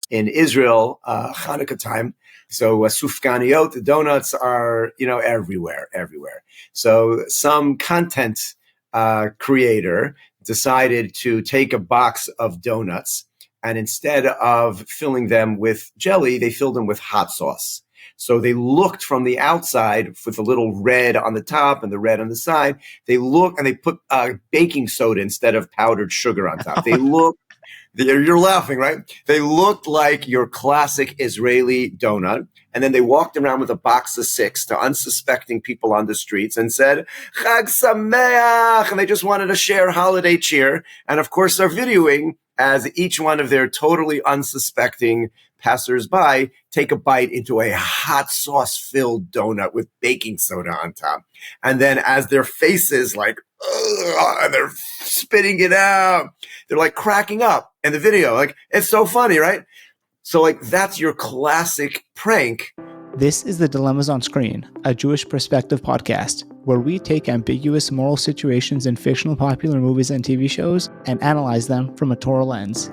in Israel, Hanukkah time. So sufganiyot, the donuts are, everywhere. So some content creator decided to take a box of donuts, and instead of filling them with jelly, they filled them with hot sauce. So they looked from the outside with a little red on the top and the red on the side. They look, and they put baking soda instead of powdered sugar on top. They look, you're laughing, right? They looked like your classic Israeli donut. And then they walked around with a box of 6 to unsuspecting people on the streets and said, Chag Sameach! And they just wanted to share holiday cheer. And of course, they're videoing as each one of their totally unsuspecting passersby take a bite into a hot sauce-filled donut with baking soda on top. And then as their faces and they're spitting it out, they're like cracking up in the video. Like, it's so funny, right? So that's your classic prank. This is the Dilemmas on Screen, a Jewish perspective podcast, where we take ambiguous moral situations in fictional popular movies and TV shows and analyze them from a Torah lens.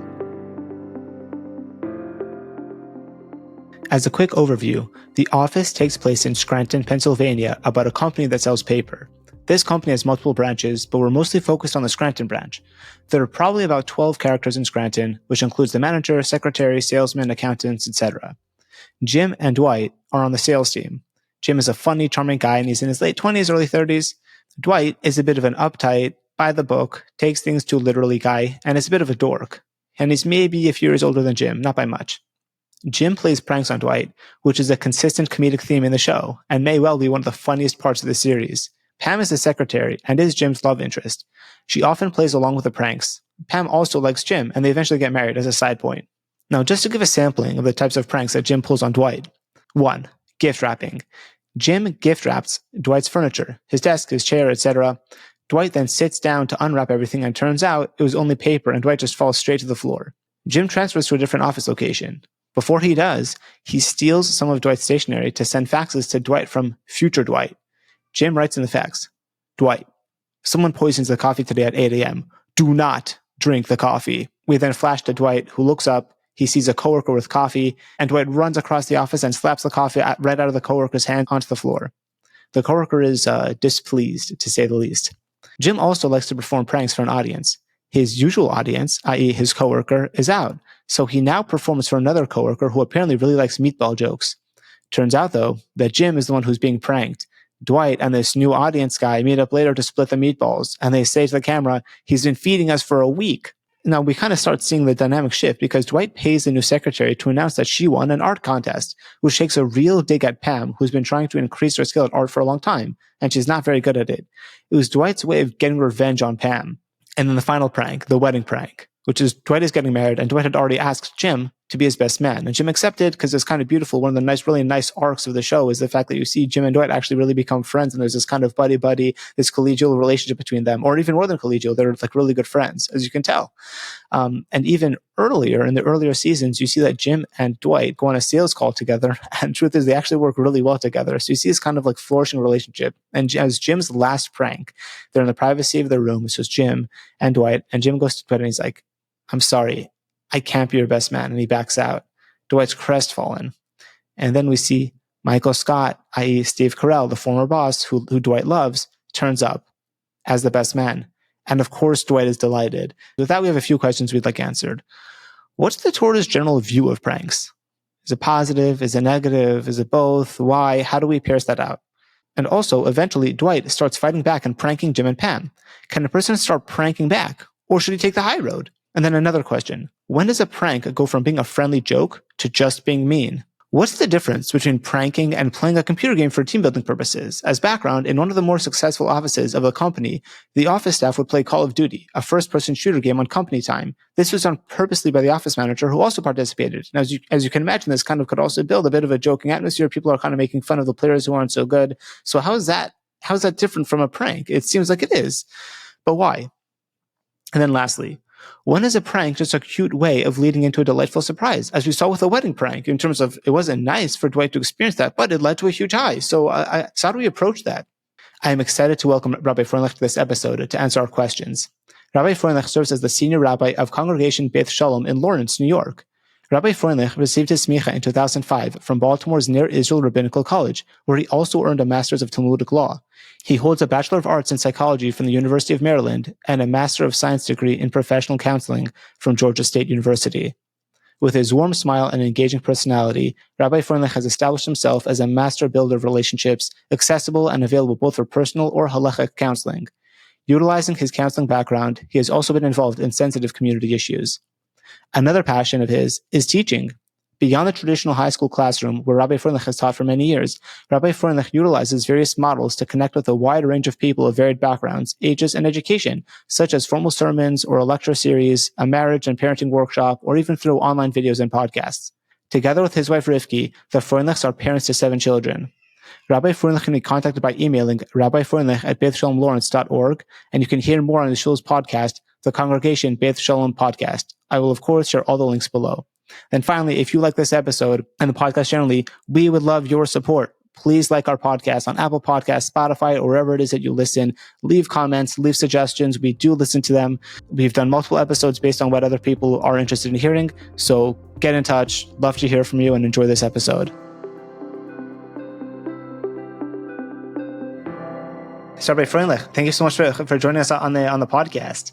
As a quick overview, The Office takes place in Scranton, Pennsylvania, about a company that sells paper. This company has multiple branches, but we're mostly focused on the Scranton branch. There are probably about 12 characters in Scranton, which includes the manager, secretary, salesmen, accountants, etc. Jim and Dwight are on the sales team. Jim is a funny, charming guy, and he's in his late 20s, early 30s. Dwight is a bit of an uptight, by-the-book, takes things too literally guy, and is a bit of a dork. And he's maybe a few years older than Jim, not by much. Jim plays pranks on Dwight, which is a consistent comedic theme in the show, and may well be one of the funniest parts of the series. Pam is the secretary, and is Jim's love interest. She often plays along with the pranks. Pam also likes Jim, and they eventually get married as a side point. Now, just to give a sampling of the types of pranks that Jim pulls on Dwight. 1. Gift wrapping. Jim gift wraps Dwight's furniture, his desk, his chair, etc. Dwight then sits down to unwrap everything, and turns out it was only paper, and Dwight just falls straight to the floor. Jim transfers to a different office location. Before he does, he steals some of Dwight's stationery to send faxes to Dwight from future Dwight. Jim writes in the fax, Dwight, someone poisons the coffee today at 8 a.m. Do not drink the coffee. We then flash to Dwight, who looks up. He sees a coworker with coffee, and Dwight runs across the office and slaps the coffee right out of the coworker's hand onto the floor. The coworker is displeased, to say the least. Jim also likes to perform pranks for an audience. His usual audience, i.e. his coworker, is out, so he now performs for another coworker who apparently really likes meatball jokes. Turns out, though, that Jim is the one who's being pranked. Dwight and this new audience guy meet up later to split the meatballs, and they say to the camera, he's been feeding us for a week. Now, we kind of start seeing the dynamic shift because Dwight pays the new secretary to announce that she won an art contest, which takes a real dig at Pam, who's been trying to increase her skill at art for a long time, and she's not very good at it. It was Dwight's way of getting revenge on Pam. And then the final prank, the wedding prank, which is Dwight is getting married, and Dwight had already asked Jim to be his best man. And Jim accepted because it's kind of beautiful. One of the really nice arcs of the show is the fact that you see Jim and Dwight actually really become friends, and there's this kind of buddy-buddy, this collegial relationship between them, or even more than collegial. They're really good friends, as you can tell. And even earlier, in the earlier seasons, you see that Jim and Dwight go on a sales call together, and the truth is they actually work really well together. So you see this kind of flourishing relationship. And as Jim's last prank, they're in the privacy of their room. So it's Jim and Dwight, and Jim goes to Dwight and he's like, I'm sorry, I can't be your best man. And he backs out. Dwight's crestfallen. And then we see Michael Scott, i.e. Steve Carell, the former boss who Dwight loves, turns up as the best man. And of course, Dwight is delighted. With that, we have a few questions we'd like answered. What's the Torah's general view of pranks? Is it positive? Is it negative? Is it both? Why? How do we parse that out? And also, eventually, Dwight starts fighting back and pranking Jim and Pam. Can a person start pranking back? Or should he take the high road? And then another question. When does a prank go from being a friendly joke to just being mean? What's the difference between pranking and playing a computer game for team building purposes? As background, in one of the more successful offices of the company, the office staff would play Call of Duty, a first-person shooter game on company time. This was done purposely by the office manager, who also participated. And as you can imagine, this kind of could also build a bit of a joking atmosphere. People are kind of making fun of the players who aren't so good. So how is that different from a prank? It seems like it is. But why? And then lastly, when is a prank just a cute way of leading into a delightful surprise? As we saw with the wedding prank, in terms of it wasn't nice for Dwight to experience that, but it led to a huge high. So how do we approach that? I am excited to welcome Rabbi Freundlich to this episode to answer our questions. Rabbi Freundlich serves as the senior rabbi of Congregation Beth Shalom in Lawrence, New York. Rabbi Freundlich received his smicha in 2005 from Baltimore's Near Israel Rabbinical College, where he also earned a Master's of Talmudic Law. He holds a Bachelor of Arts in Psychology from the University of Maryland and a Master of Science degree in Professional Counseling from Georgia State University. With his warm smile and engaging personality, Rabbi Freundlich has established himself as a master builder of relationships, accessible and available both for personal or halachic counseling. Utilizing his counseling background, he has also been involved in sensitive community issues. Another passion of his is teaching. Beyond the traditional high school classroom, where Rabbi Freundlich has taught for many years, Rabbi Freundlich utilizes various models to connect with a wide range of people of varied backgrounds, ages, and education, such as formal sermons or a lecture series, a marriage and parenting workshop, or even through online videos and podcasts. Together with his wife Rivki, the Freundlichs are parents to 7 children. Rabbi Freundlich can be contacted by emailing rabbifreundlich@bethshalomlawrence.org, and you can hear more on the shul's podcast, the Congregation Beth Shalom Podcast. I will, of course, share all the links below. And finally, if you like this episode and the podcast generally, we would love your support. Please like our podcast on Apple Podcasts, Spotify, or wherever it is that you listen. Leave comments, leave suggestions. We do listen to them. We've done multiple episodes based on what other people are interested in hearing. So get in touch. Love to hear from you and enjoy this episode. So, Rabbi Freundlich, thank you so much for joining us on the podcast.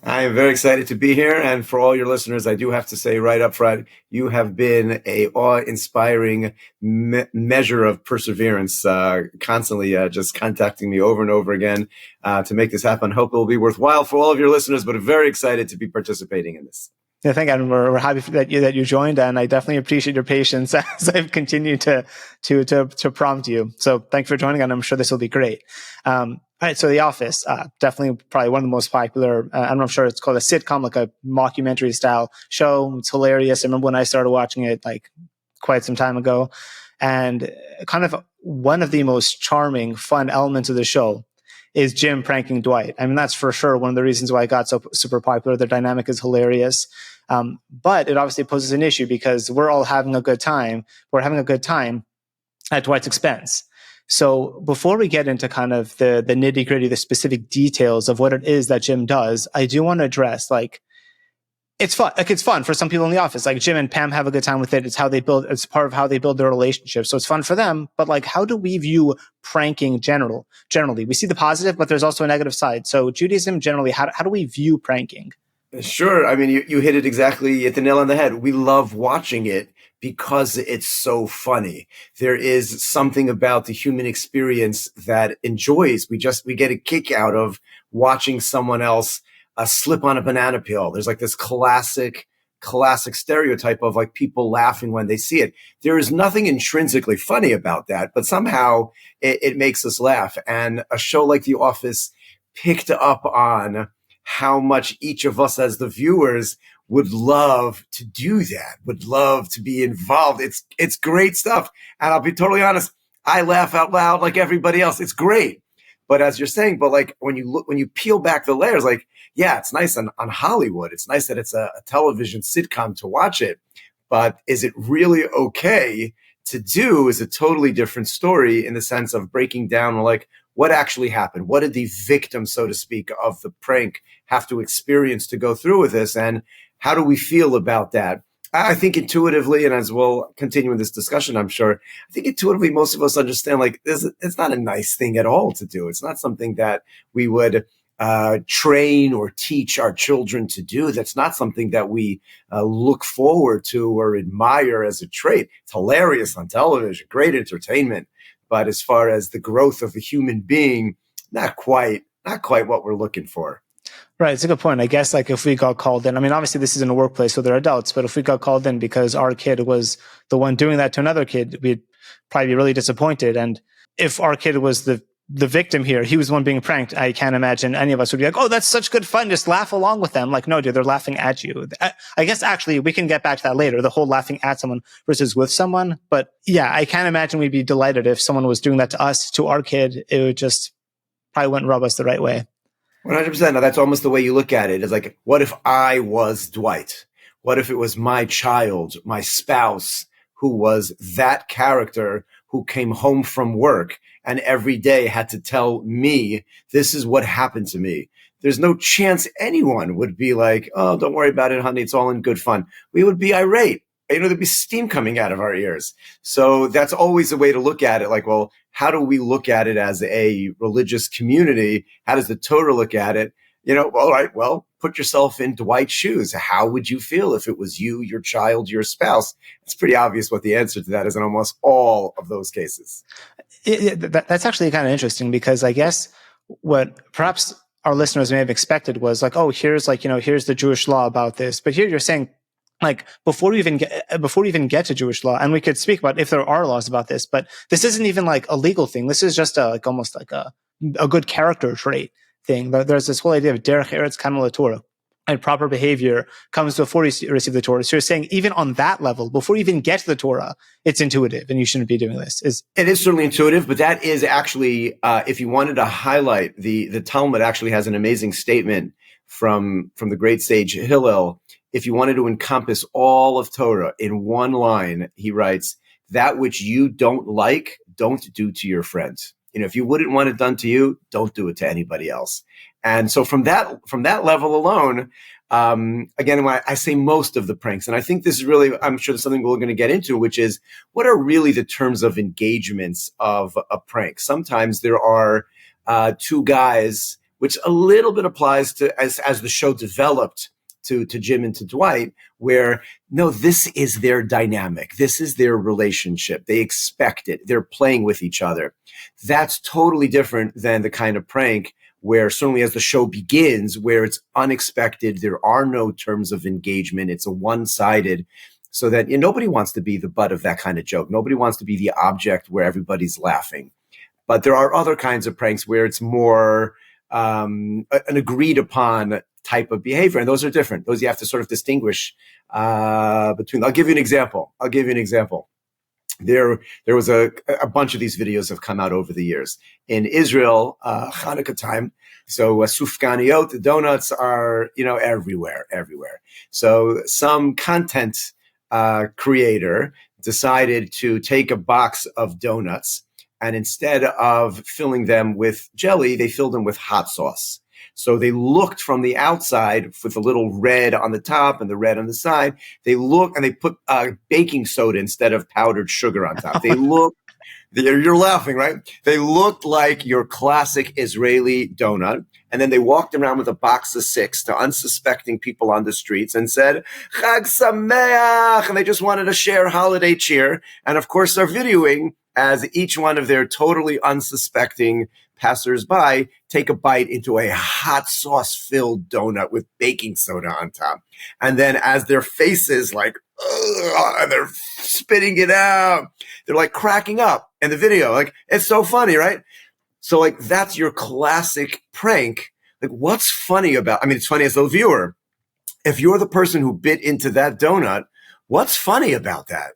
I am very excited to be here. And for all your listeners, I do have to say right up front, you have been a awe-inspiring measure of perseverance, constantly just contacting me over and over again to make this happen. Hope it will be worthwhile for all of your listeners, but very excited to be participating in this. Yeah, thank you. We're happy that you joined, and I definitely appreciate your patience as I've continued to prompt you. So thank you for joining, and I'm sure this will be great. All right, so The Office, definitely probably one of the most popular. I'm sure it's called a sitcom, like a mockumentary style show. It's hilarious. I remember when I started watching it, like quite some time ago, and kind of one of the most charming, fun elements of the show is Jim pranking Dwight. I mean, that's for sure one of the reasons why it got so super popular. The dynamic is hilarious. But it obviously poses an issue because we're all having a good time. We're having a good time at Dwight's expense. So before we get into kind of the nitty gritty, the specific details of what it is that Jim does, I do want to address, like, it's fun. Like, it's fun for some people in the office. Like, Jim and Pam have a good time with it. It's part of how they build their relationship. So it's fun for them. But like, how do we view pranking generally? We see the positive, but there's also a negative side. So Judaism generally, how do we view pranking? Sure. I mean, you hit it exactly at the nail on the head. We love watching it because it's so funny. There is something about the human experience that enjoys. We get a kick out of watching someone else slip on a banana peel. There's like this classic stereotype of like people laughing when they see it. There is nothing intrinsically funny about that, but somehow it makes us laugh. And a show like The Office picked up on how much each of us as the viewers would love to do that, would love to be involved. It's great stuff. And I'll be totally honest, I laugh out loud like everybody else. It's great. But as you're saying, but like when you peel back the layers, like, yeah, it's nice on Hollywood. It's nice that it's a television sitcom to watch it. But is it really okay to do is a totally different story in the sense of breaking down like what actually happened. What did the victim, so to speak, of the prank have to experience to go through with this? And how do we feel about that? I think intuitively, and as we'll continue in this discussion, I'm sure, I think intuitively most of us understand like it's not a nice thing at all to do. It's not something that we would train or teach our children to do. That's not something that we look forward to or admire as a trait. It's hilarious on television, great entertainment. But as far as the growth of a human being, not quite what we're looking for. Right. It's a good point. I guess like if we got called in, I mean, obviously this is in a workplace, so they're adults, but if we got called in because our kid was the one doing that to another kid, we'd probably be really disappointed. And if our kid was the victim here, he was the one being pranked, I can't imagine any of us would be like, oh, that's such good fun. Just laugh along with them. Like, no, dude, they're laughing at you. I guess actually we can get back to that later, the whole laughing at someone versus with someone. But yeah, I can't imagine we'd be delighted if someone was doing that to us, to our kid. It would just probably wouldn't rub us the right way. 100%. Now, that's almost the way you look at it. It's like, what if I was Dwight? What if it was my child, my spouse, who was that character who came home from work and every day had to tell me, this is what happened to me? There's no chance anyone would be like, oh, don't worry about it, honey. It's all in good fun. We would be irate. there'd be steam coming out of our ears. So that's always a way to look at it. Like, well, how do we look at it as a religious community? How does the Torah look at it? All right, well, put yourself in Dwight's shoes. How would you feel if it was you, your child, your spouse? It's pretty obvious what the answer to that is in almost all of those cases. That's actually kind of interesting, because I guess what perhaps our listeners may have expected was like, oh, here's the Jewish law about this. But here you're saying, like, before you even get to Jewish law, and we could speak about if there are laws about this, but this isn't even like a legal thing. This is just almost like a good character trait thing. There's this whole idea of derech eretz kamel Torah, and proper behavior comes before you receive the Torah. So you're saying even on that level, before you even get to the Torah, it's intuitive, and you shouldn't be doing this. It is certainly intuitive, but that is actually, if you wanted to highlight, the Talmud actually has an amazing statement from the great sage Hillel. If you wanted to encompass all of Torah in one line, he writes, that which you don't like, don't do to your friends. If you wouldn't want it done to you, don't do it to anybody else. And so from that level alone, again, when I say most of the pranks, and I think this is really, I'm sure there's something we're going to get into, which is what are really the terms of engagements of a prank? Sometimes there are two guys, which a little bit applies to as the show developed to Jim and to Dwight, where no, this is their dynamic. This is their relationship. They expect it. They're playing with each other. That's totally different than the kind of prank where certainly as the show begins, where it's unexpected, there are no terms of engagement. It's a one-sided, so that nobody wants to be the butt of that kind of joke. Nobody wants to be the object where everybody's laughing. But there are other kinds of pranks where it's more an agreed upon type of behavior. And those are different. Those you have to sort of distinguish between. I'll give you an example. There was a bunch of these videos have come out over the years. In Israel, Hanukkah time, so sufganiyot, the donuts are, everywhere. So some content creator decided to take a box of donuts, and instead of filling them with jelly, they filled them with hot sauce. So they looked from the outside with the little red on the top and the red on the side. They put baking soda instead of powdered sugar on top. You're laughing, right? They looked like your classic Israeli donut. And then they walked around with a box of 6 to unsuspecting people on the streets and said, Chag Sameach! And they just wanted to share holiday cheer. And of course, they're videoing as each one of their totally unsuspecting passersby take a bite into a hot sauce-filled donut with baking soda on top. And then as their faces like, and they're spitting it out, they're like cracking up in the video. Like, it's so funny, right? So like, that's your classic prank. Like, what's funny about, it's funny as the viewer. If you're the person who bit into that donut, what's funny about that?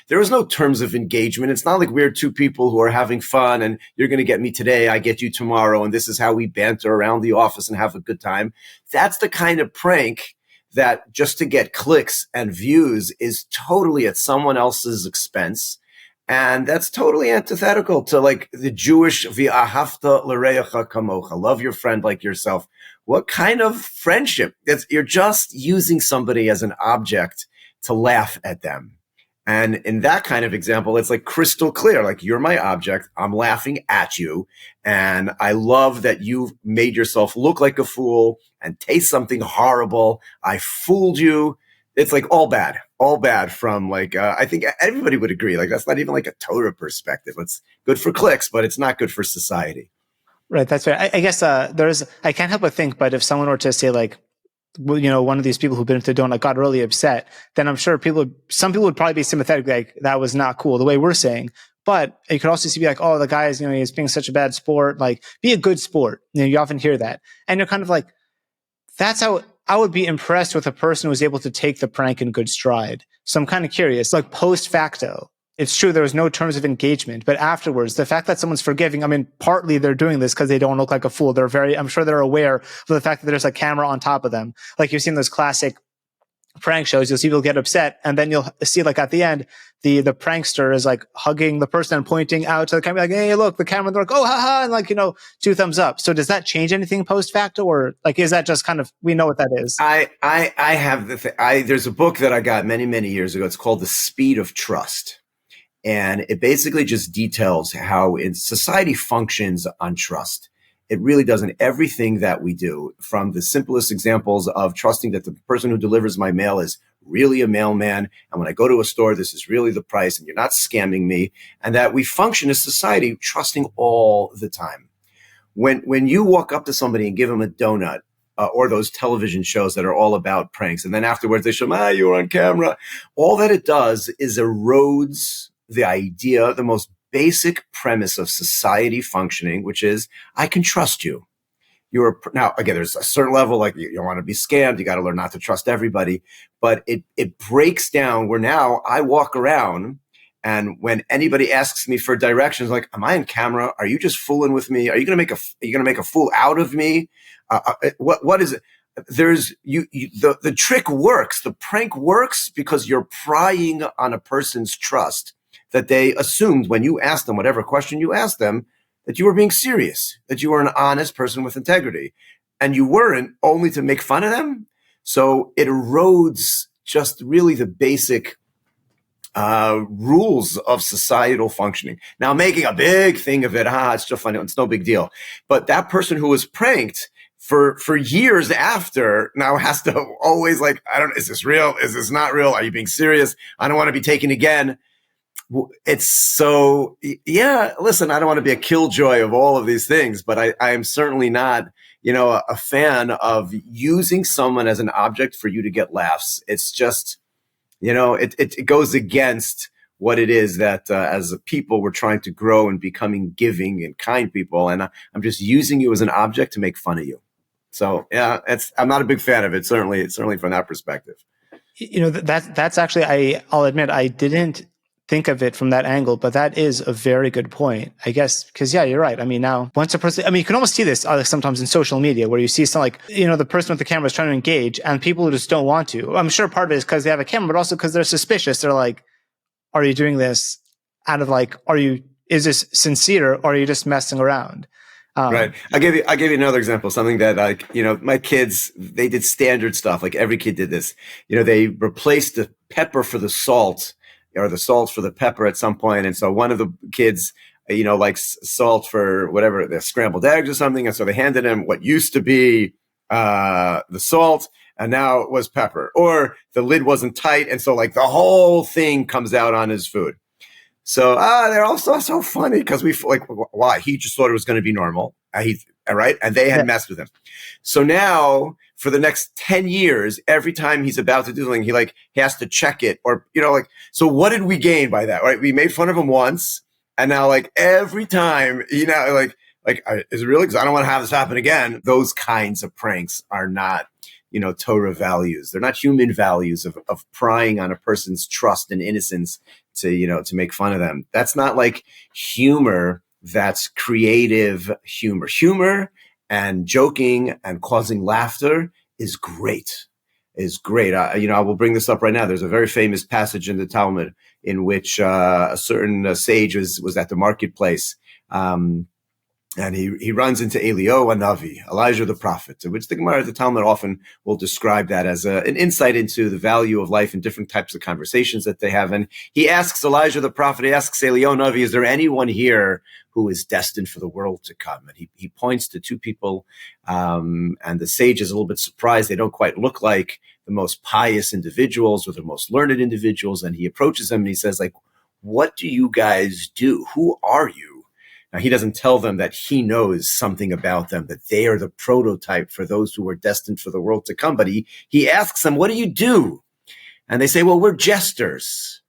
There is no terms of engagement. It's not like we're two people who are having fun and you're going to get me today, I get you tomorrow, and this is how we banter around the office and have a good time. That's the kind of prank that just to get clicks and views is totally at someone else's expense. And that's totally antithetical to like the Jewish v'ahavta l'reacha kamocha, love your friend like yourself. What kind of friendship? You're just using somebody as an object to laugh at them. And in that kind of example, it's like crystal clear, like you're my object, I'm laughing at you, and I love that you've made yourself look like a fool and taste something horrible. I fooled you. It's like all bad from like, I think everybody would agree. Like that's not even like a Torah perspective. It's good for clicks, but it's not good for society. Right. That's right. I guess I can't help but think, but if someone were to say like, one of these people who've been to the donut got really upset, then I'm sure some people would probably be sympathetic, like that was not cool the way we're saying. But you could also be like, oh, the guy is, he's being such a bad sport. Like, be a good sport. You often hear that. And you're kind of like, that's how I would be impressed with a person who was able to take the prank in good stride. So I'm kind of curious, like post facto, it's true there was no terms of engagement, but afterwards, the fact that someone's forgiving, partly they're doing this because they don't look like a fool. I'm sure they're aware of the fact that there's a camera on top of them. Like you've seen those classic prank shows, you'll see people get upset, and then you'll see like at the end, the prankster is like hugging the person and pointing out to the camera, like, "Hey, look, the camera." They're like, "Oh, haha," and like, 2 thumbs up. So does that change anything post facto, or like is that just kind of we know what that is? I have there's a book that I got many years ago. It's called The Speed of Trust. And it basically just details how society functions on trust. It really does in everything that we do, from the simplest examples of trusting that the person who delivers my mail is really a mailman. And when I go to a store, this is really the price and you're not scamming me. And that we function as society trusting all the time. When you walk up to somebody and give them a donut, or those television shows that are all about pranks, and then afterwards they show them, you were on camera. All that it does is erodes the idea, the most basic premise of society functioning, which is, I can trust you. Now, again, there's a certain level, like you don't want to be scammed. You got to learn not to trust everybody. But it breaks down where now I walk around, and when anybody asks me for directions, like, am I on camera? Are you just fooling with me? Are you going to make a fool out of me? What is it? The trick works. The prank works because you're prying on a person's trust that they assumed when you asked them whatever question you asked them, that you were being serious, that you were an honest person with integrity. And you weren't, only to make fun of them. So it erodes just really the basic rules of societal functioning. Now, making a big thing of it, it's still funny, it's no big deal. But that person who was pranked for years after now has to always like, is this real? Is this not real? Are you being serious? I don't want to be taken again. It's so, listen, I don't want to be a killjoy of all of these things, but I am certainly not, a fan of using someone as an object for you to get laughs. It's just, it goes against what it is that as a people we're trying to grow and becoming giving and kind people. And I'm just using you as an object to make fun of you. So I'm not a big fan of it. Certainly from that perspective. That's actually, I'll admit, I didn't think of it from that angle, but that is a very good point, I guess, because you're right. I mean, now once a person, you can almost see this sometimes in social media where you see some the person with the camera is trying to engage and people who just don't want to. I'm sure part of it is because they have a camera, but also because they're suspicious. They're like, are you doing this out of is this sincere or are you just messing around? Right. I'll give you another example, something that my kids, they did standard stuff. Like every kid did this, they replaced the pepper for the salt, or the salt for the pepper at some point. And so one of the kids, likes salt for whatever, the scrambled eggs or something. And so they handed him what used to be the salt, and now it was pepper. Or the lid wasn't tight, and so the whole thing comes out on his food. So they're also so funny because why? He just thought it was going to be normal. Right? And they had messed with him. So now, for the next 10 years, every time he's about to do something, he has to check it, or, so what did we gain by that, right? We made fun of him once, and now every time, is it really? Because I don't want to have this happen again. Those kinds of pranks are not, Torah values. They're not human values of prying on a person's trust and innocence to make fun of them. That's not humor. That's creative humor. Humor and joking and causing laughter is great. I will bring this up right now. There's a very famous passage in the Talmud in which a certain sage was at the marketplace, and he runs into Eliyahu Navi, Elijah the prophet, which the Gemara, the Talmud often will describe that as an insight into the value of life and different types of conversations that they have. And he asks Elijah the prophet, he asks Eliyahu Navi, is there anyone here who is destined for the world to come? And he points to 2 people, and the sage is a little bit surprised. They don't quite look like the most pious individuals or the most learned individuals. And he approaches them and he says, what do you guys do? Who are you? Now, he doesn't tell them that he knows something about them, that they are the prototype for those who are destined for the world to come. But he asks them, what do you do? And they say, well, we're jesters.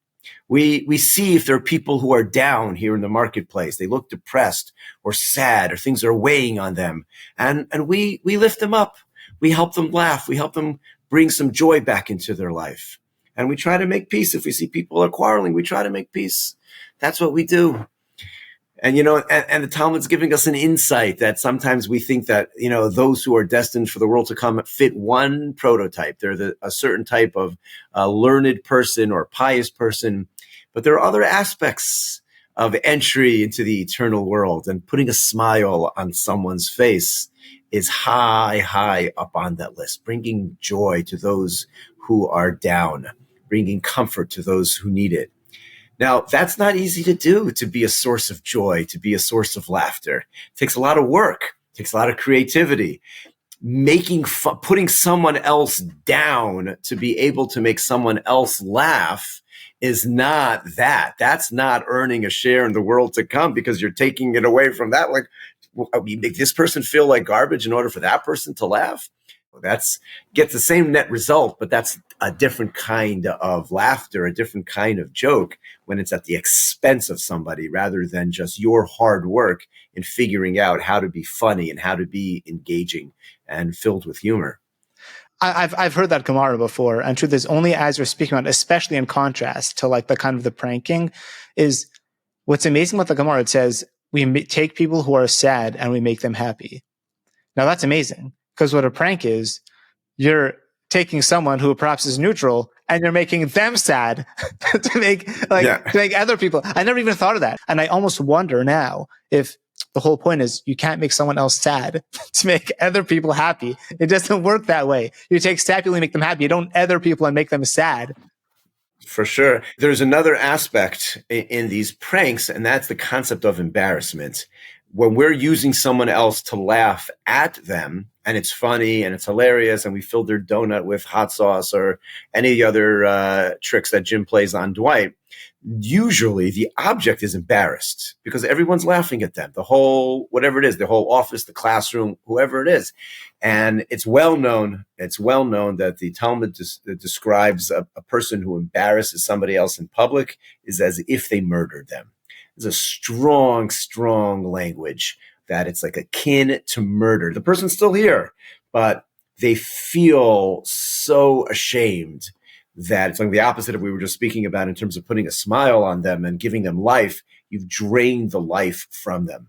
We see if there are people who are down here in the marketplace. They look depressed or sad, or things are weighing on them. And we lift them up. We help them laugh. We help them bring some joy back into their life. And we try to make peace. If we see people are quarreling, we try to make peace. That's what we do. And, and the Talmud's giving us an insight that sometimes we think that, those who are destined for the world to come fit one prototype. They're a certain type of learned person or pious person. But there are other aspects of entry into the eternal world, and putting a smile on someone's face is high, high up on that list, bringing joy to those who are down, bringing comfort to those who need it. Now, that's not easy to do, to be a source of joy, to be a source of laughter. It takes a lot of work. It takes a lot of creativity. Putting someone else down to be able to make someone else laugh is not that. That's not earning a share in the world to come, because you're taking it away from that. Like, you make this person feel like garbage in order for that person to laugh. Gets the same net result, but that's a different kind of laughter, a different kind of joke, when it's at the expense of somebody rather than just your hard work in figuring out how to be funny and how to be engaging and filled with humor. I've heard that Gemara before, and truth is, only as we're speaking about, especially in contrast to like the kind of the pranking, is what's amazing about the Gemara. It says we take people who are sad and we make them happy. Now that's amazing, because what a prank is, you're taking someone who perhaps is neutral and you're making them sad to make other people. I never even thought of that, and I almost wonder now if the whole point is you can't make someone else sad to make other people happy. It doesn't work that way. You take sad people and make them happy. You don't other people and make them sad. For sure. There's another aspect in these pranks, and that's the concept of embarrassment. When we're using someone else to laugh at them, and it's funny and it's hilarious, and we filled their donut with hot sauce or any other tricks that Jim plays on Dwight, usually the object is embarrassed because everyone's laughing at them. The whole, whatever it is, the whole office, the classroom, whoever it is. And it's well known that the Talmud describes a person who embarrasses somebody else in public is as if they murdered them. There's a strong, strong language that it's like akin to murder. The person's still here, but they feel so ashamed that it's like the opposite of what we were just speaking about in terms of putting a smile on them and giving them life. You've drained the life from them.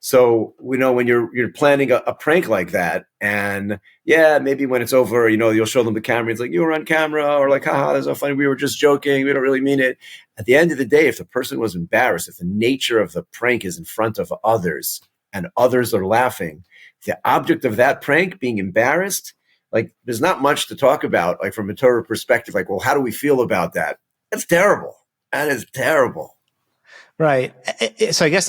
So, when you're planning a prank like that, and maybe when it's over, you'll show them the camera. It's like, you were on camera, or like, haha, that's so funny. We were just joking. We don't really mean it. At the end of the day, if the person was embarrassed, if the nature of the prank is in front of others and others are laughing, the object of that prank being embarrassed, like, there's not much to talk about, like from a Torah perspective, like, well, how do we feel about that? That's terrible. That is terrible. Right. So I guess,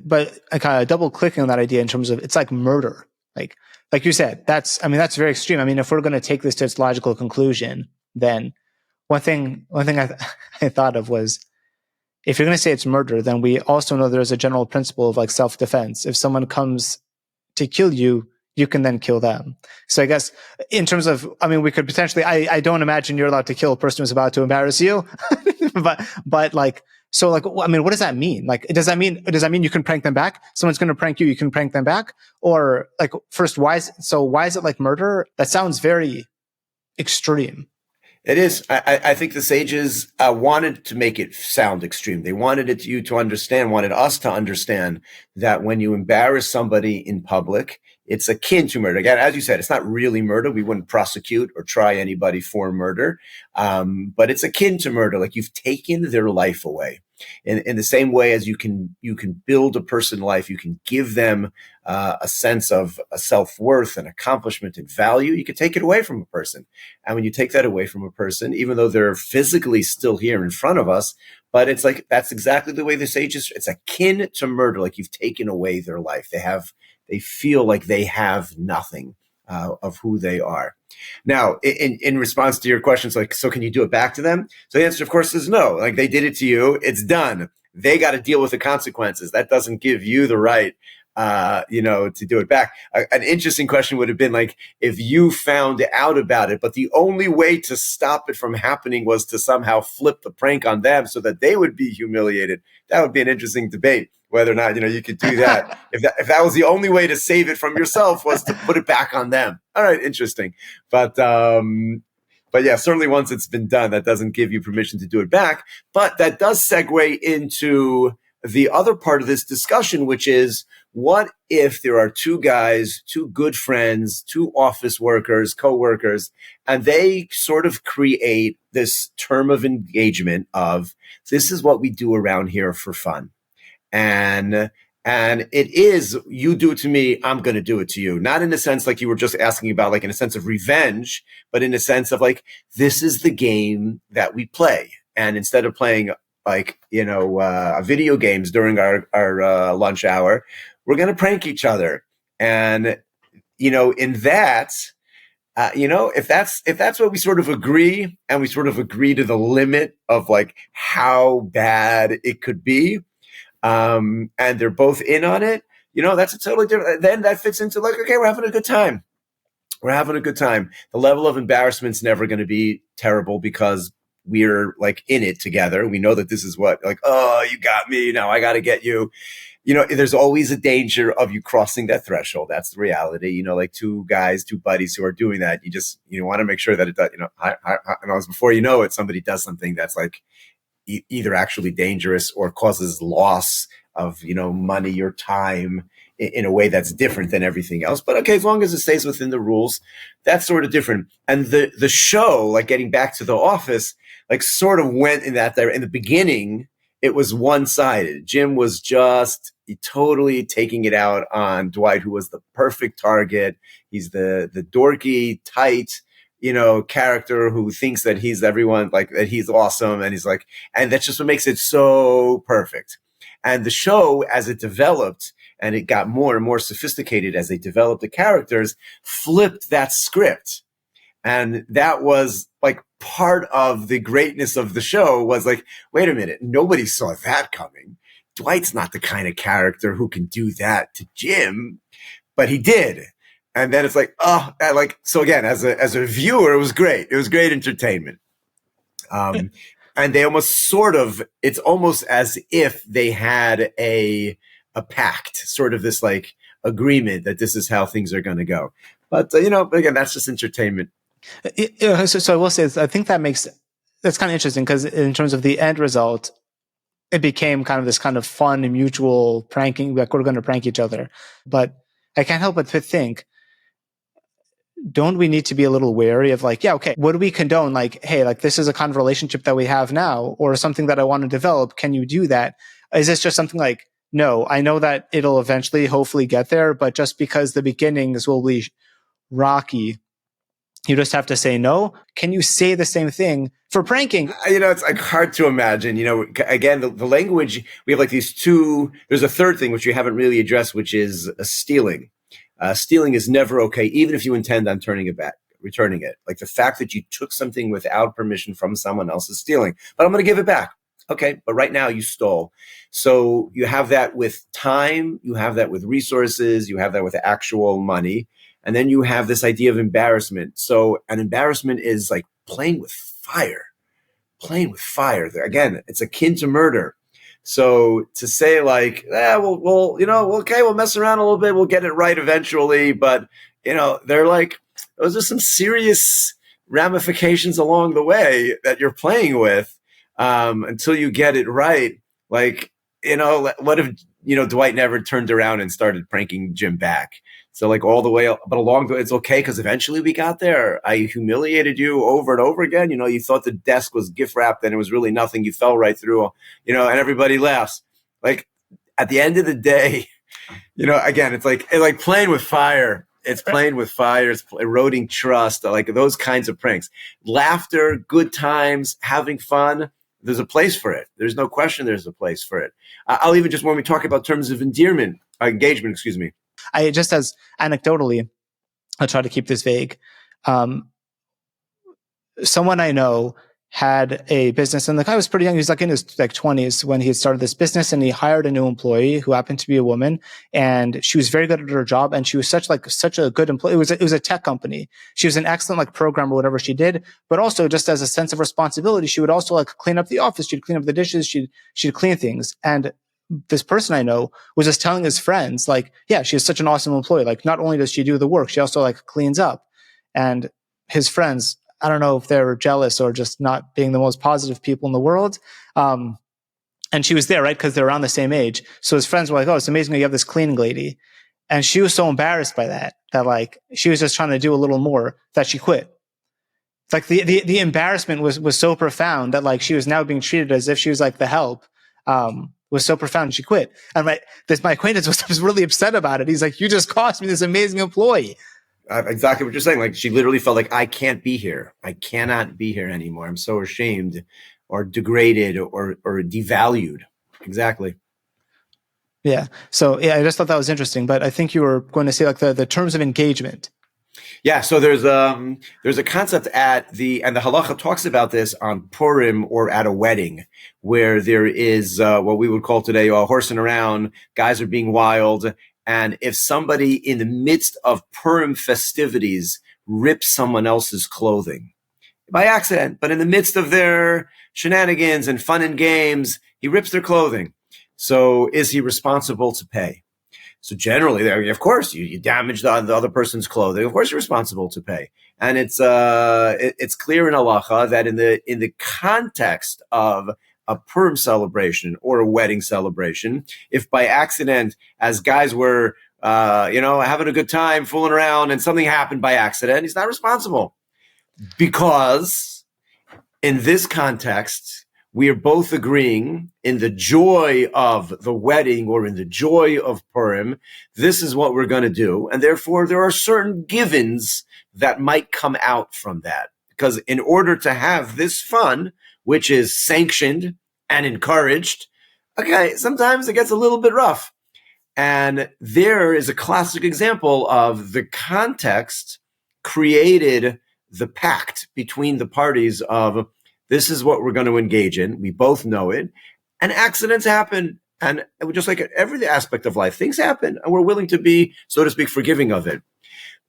but I kind of double clicking on that idea in terms of, it's like murder. Like you said, that's very extreme. If we're going to take this to its logical conclusion, then one thing I thought of was, if you're going to say it's murder, then we also know there's a general principle of like self-defense. If someone comes to kill you, you can then kill them. So I guess in terms of, we could potentially, I don't imagine you're allowed to kill a person who's about to embarrass you, but like, so like, what does that mean? Like, does that mean you can prank them back? Someone's going to prank you, you can prank them back? Or like, first, why is it like murder? That sounds very extreme. It is. I think the sages wanted to make it sound extreme. They wanted wanted us to understand that when you embarrass somebody in public, it's akin to murder. Again, as you said, it's not really murder. We wouldn't prosecute or try anybody for murder. But it's akin to murder. Like, you've taken their life away. In the same way as you can build a person life, you can give them a sense of a self-worth and accomplishment and value. You can take it away from a person. And when you take that away from a person, even though they're physically still here in front of us, but it's like, that's exactly the way the sages, it's akin to murder. Like, you've taken away their life. They feel like they have nothing of who they are. Now, in response to your questions, like, so can you do it back to them? So the answer, of course, is no. Like, they did it to you. It's done. They got to deal with the consequences. That doesn't give you the right, to do it back. An interesting question would have been like, if you found out about it, but the only way to stop it from happening was to somehow flip the prank on them so that they would be humiliated. That would be an interesting debate, whether or not, you could do that. If that was the only way to save it from yourself, was to put it back on them. All right, interesting. But yeah, certainly once it's been done, that doesn't give you permission to do it back. But that does segue into the other part of this discussion, which is, what if there are two guys, two good friends, two office workers, co-workers, and they sort of create this term of engagement of, this is what we do around here for fun. And it is, you do it to me, I'm going to do it to you. Not in a sense like you were just asking about, like in a sense of revenge, but in a sense of like, this is the game that we play. And instead of playing like, video games during our lunch hour, we're going to prank each other. And, in that, if that's what we sort of agree, and we sort of agree to the limit of like how bad it could be, and they're both in on it, that's a totally different, then that fits into like, okay, we're having a good time. We're having a good time. The level of embarrassment's never going to be terrible because we're like in it together. We know that this is what, like, oh, you got me. Now I got to get you. There's always a danger of you crossing that threshold. That's the reality. Like two guys, two buddies who are doing that. You want to make sure that it does, before you know it, somebody does something that's like either actually dangerous or causes loss of, money or time in a way that's different than everything else. But okay, as long as it stays within the rules, that's sort of different. And the show, like getting back to The Office, like sort of went in that there. In the beginning, it was one-sided. Jim was just totally taking it out on Dwight, who was the perfect target. He's the dorky, tight, character who thinks that he's everyone, like that he's awesome. And he's like, and that's just what makes it so perfect. And the show, as it developed and it got more and more sophisticated as they developed the characters, flipped that script. And that was like part of the greatness of the show was like, wait a minute, nobody saw that coming. Dwight's not the kind of character who can do that to Jim, but he did. And then it's like, so again, as a viewer, it was great. It was great entertainment. And they it's almost as if they had a pact, sort of this like agreement that this is how things are going to go. But, again, that's just entertainment. So I will say, I think that's kind of interesting because in terms of the end result, it became kind of this kind of fun and mutual pranking, like we're going to prank each other. But I can't help but to think, don't we need to be a little wary of like, yeah, okay, what do we condone? Like, hey, like this is a kind of relationship that we have now or something that I want to develop. Can you do that? Is this just something like, no, I know that it'll eventually hopefully get there, but just because the beginnings will be rocky, you just have to say no. Can you say the same thing for pranking? It's like hard to imagine. Again, the language, we have like these two. There's a third thing which you haven't really addressed, which is stealing. Stealing is never okay, even if you intend on returning it. Like the fact that you took something without permission from someone else is stealing. But I'm going to give it back. Okay, but right now you stole. So you have that with time, you have that with resources, you have that with actual money. And then you have this idea of embarrassment. So an embarrassment is like playing with fire. Again, it's akin to murder. So to say like, we'll mess around a little bit. We'll get it right eventually. But, they're like, those are some serious ramifications along the way that you're playing with until you get it right. Like, what if, Dwight never turned around and started pranking Jim back? So like all the way, but along the way, it's okay because eventually we got there. I humiliated you over and over again. You thought the desk was gift wrapped and it was really nothing. You fell right through, and everybody laughs. Like at the end of the day, again, it's like playing with fire. It's playing with fire. It's eroding trust, like those kinds of pranks. Laughter, good times, having fun. There's a place for it. There's no question there's a place for it. I'll even just, when we talk about terms of engagement, I just as anecdotally, I'll try to keep this vague. Someone I know had a business, and the guy was pretty young. He was like in his 20s when he had started this business, and he hired a new employee who happened to be a woman, and she was very good at her job, and she was such a good employee. It was a tech company. She was an excellent programmer, whatever she did, but also just as a sense of responsibility, she would also clean up the office. She'd clean up the dishes. She'd clean things. And this person I know was just telling his friends, yeah, she is such an awesome employee. Not only does she do the work, she also cleans up. And his friends, I don't know if they were jealous or just not being the most positive people in the world. And she was there, right? Because they're around the same age. So his friends were like, oh, it's amazing you have this cleaning lady. And she was so embarrassed by that like she was just trying to do a little more that she quit. Like the embarrassment was so profound that like she was now being treated as if she was like the help, was so profound she quit. And my acquaintance was really upset about it. He's like, you just cost me this amazing employee. Exactly what you're saying. Like she literally felt like, I can't be here. I cannot be here anymore. I'm so ashamed or degraded or devalued. Exactly. Yeah. So yeah, I just thought that was interesting, but I think you were going to say like the terms of engagement. Yeah, so there's a concept and the halacha talks about this on Purim or at a wedding, where there is what we would call today horsing around, guys are being wild, and if somebody in the midst of Purim festivities rips someone else's clothing by accident, but in the midst of their shenanigans and fun and games, he rips their clothing. So is he responsible to pay? So generally, of course, you damage the other person's clothing. Of course, you're responsible to pay. And it's clear in halacha that in the context of a Purim celebration or a wedding celebration, if by accident, as guys were having a good time, fooling around, and something happened by accident, he's not responsible, because in this context, we are both agreeing in the joy of the wedding or in the joy of Purim, this is what we're going to do. And therefore, there are certain givens that might come out from that. Because in order to have this fun, which is sanctioned and encouraged, okay, sometimes it gets a little bit rough. And there is a classic example of the context created the pact between the parties of, this is what we're going to engage in. We both know it. And accidents happen. And just like every aspect of life, things happen. And we're willing to be, so to speak, forgiving of it.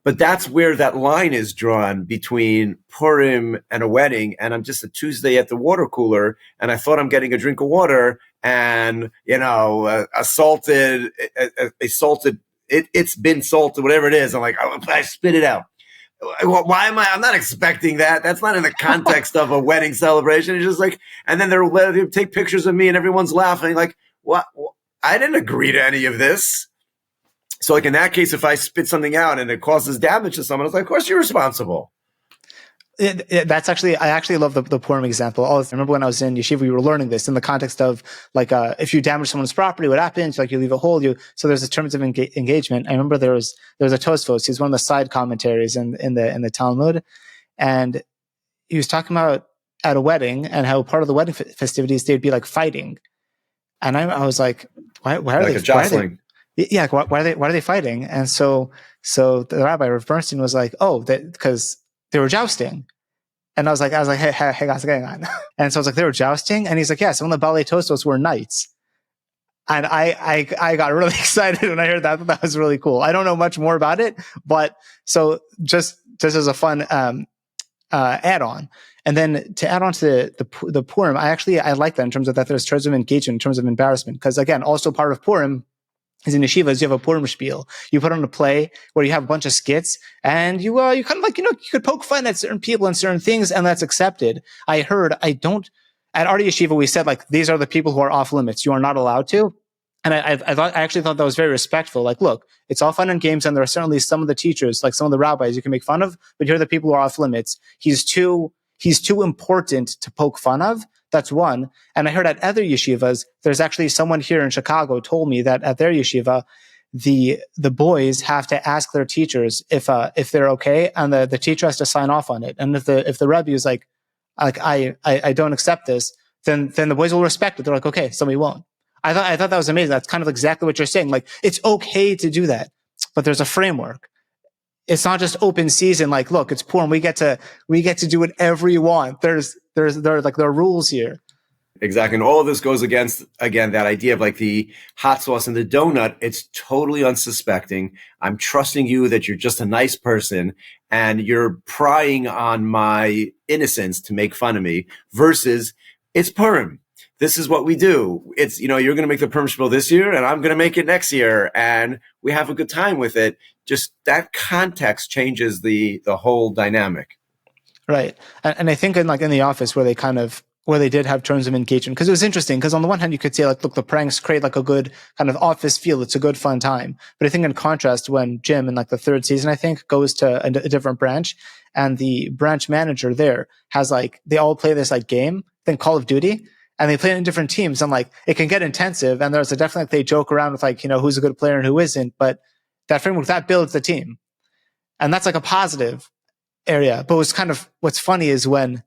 But that's where that line is drawn between Purim and a wedding. And I'm just a Tuesday at the water cooler, and I thought I'm getting a drink of water, and, assaulted, it's been salted, whatever it is. I'm like, I spit it out. Why am I'm not expecting that. That's not in the context of a wedding celebration. It's just like, and then they'll take pictures of me and everyone's laughing. Like, what? I didn't agree to any of this. So like in that case, if I spit something out and it causes damage to someone, it's like, of course you're responsible. That's actually, I actually love the Purim example. I remember when I was in yeshiva, we were learning this in the context of like, if you damage someone's property, what happens? Like you leave a hole, so there's a terms of engagement. I remember there was a Tosfos. He's one of the side commentaries in the Talmud. And he was talking about at a wedding and how part of the wedding festivities, they'd be like fighting. And I was like, why are like they jostling? Yeah. Why are they fighting? And so the Rabbi Rav Bernstein was like, because they were jousting. And I was like, hey, guys, what's going on? And so I was like, they were jousting? And he's like, yeah, some of the Balei Tostos were knights. And I got really excited when I heard that. That was really cool. I don't know much more about it, but so just as a fun add-on. And then to add on to the Purim, I like that in terms of that there's terms of engagement, in terms of embarrassment. Because again, also part of Purim is in yeshivas, you have a Purim spiel. You put on a play where you have a bunch of skits, and you kind of like, you could poke fun at certain people and certain things, and that's accepted. At our yeshiva, we said like, these are the people who are off limits. You are not allowed to. And I actually thought that was very respectful. Like, look, it's all fun and games, and there are certainly some of the teachers, like some of the rabbis you can make fun of, but here are the people who are off limits. He's too important to poke fun of. That's one. And I heard at other yeshivas, there's actually someone here in Chicago told me that at their yeshiva, the boys have to ask their teachers if they're okay, and the teacher has to sign off on it. And if the Rebbe is like I don't accept this, then the boys will respect it. They're like, okay, so we won't. I thought that was amazing. That's kind of exactly what you're saying. Like, it's okay to do that, but there's a framework. It's not just open season. Like, look, it's Purim. We get to do whatever you want. There are rules here. Exactly. And all of this goes against, again, that idea of like the hot sauce and the donut. It's totally unsuspecting. I'm trusting you that you're just a nice person and you're prying on my innocence to make fun of me, versus it's Purim. This is what we do. It's, you're going to make the Purim spiel this year and I'm going to make it next year, and we have a good time with it. Just that context changes the whole dynamic. Right. And I think in the office where they kind of where they did have terms of engagement. Because it was interesting, because on the one hand, you could say, like, look, the pranks create like a good kind of office feel. It's a good fun time. But I think in contrast, when Jim in like the third season, I think, goes to a different branch, and the branch manager there has like, they all play this like game, then Call of Duty, and they play it in different teams, and like it can get intensive. And there's a definitely, like, they joke around with like, who's a good player and who isn't. But that framework, that builds the team. And that's like a positive area. But what's funny is when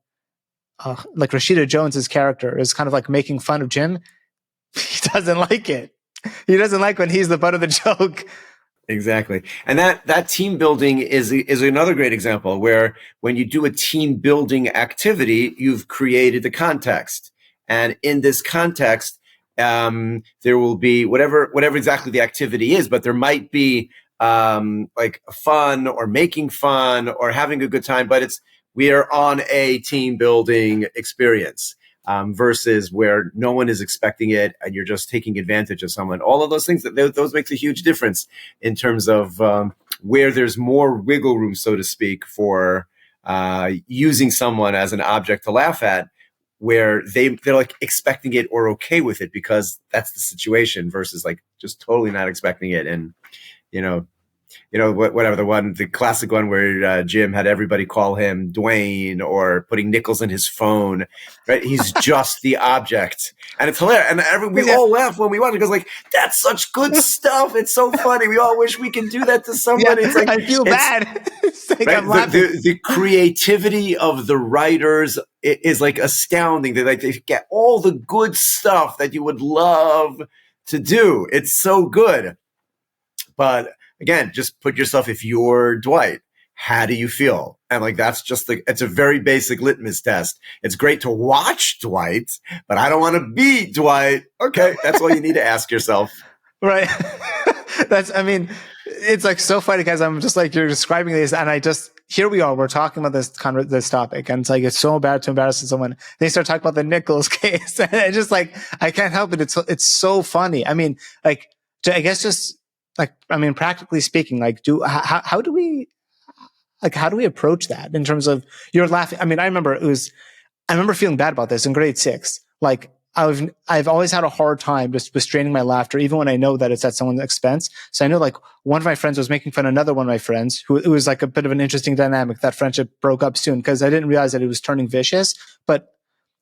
like Rashida Jones's character is kind of like making fun of Jim, he doesn't like it. He doesn't like when he's the butt of the joke. Exactly. And that team building is another great example where when you do a team building activity, you've created the context. And in this context, there will be whatever exactly the activity is, but there might be like fun or making fun or having a good time, but we are on a team building experience, versus where no one is expecting it and you're just taking advantage of someone. All of those things, those makes a huge difference in terms of where there's more wiggle room, so to speak, for using someone as an object to laugh at, where they're like expecting it or okay with it because that's the situation, versus like just totally not expecting it. And, whatever the classic one where Jim had everybody call him Dwayne, or putting nickels in his phone, right? He's just the object. And it's hilarious. And we all laugh when we watch it because, like, that's such good stuff. It's so funny. We all wish we can do that to somebody. Yeah, it's like, I feel bad. It's like, right? I'm laughing. The creativity of the writers is like astounding. They get all the good stuff that you would love to do. It's so good. But again, just put yourself, if you're Dwight, how do you feel? And like, that's just it's a very basic litmus test. It's great to watch Dwight, but I don't want to be Dwight. Okay. That's all you need to ask yourself. Right. It's like so funny, guys. I'm just like, you're describing this, and here we are, we're talking about this topic, and it's like, it's so bad to embarrass someone. They start talking about the Nichols case, and it's just like, I can't help it. It's so funny. I mean, like, I guess just like, practically speaking, like, how do we approach that in terms of, you're laughing? I remember feeling bad about this in grade 6. Like, I've always had a hard time just restraining my laughter, even when I know that it's at someone's expense. So I know, like, one of my friends was making fun of another one of my friends, who, it was like a bit of an interesting dynamic. That friendship broke up soon because I didn't realize that it was turning vicious. But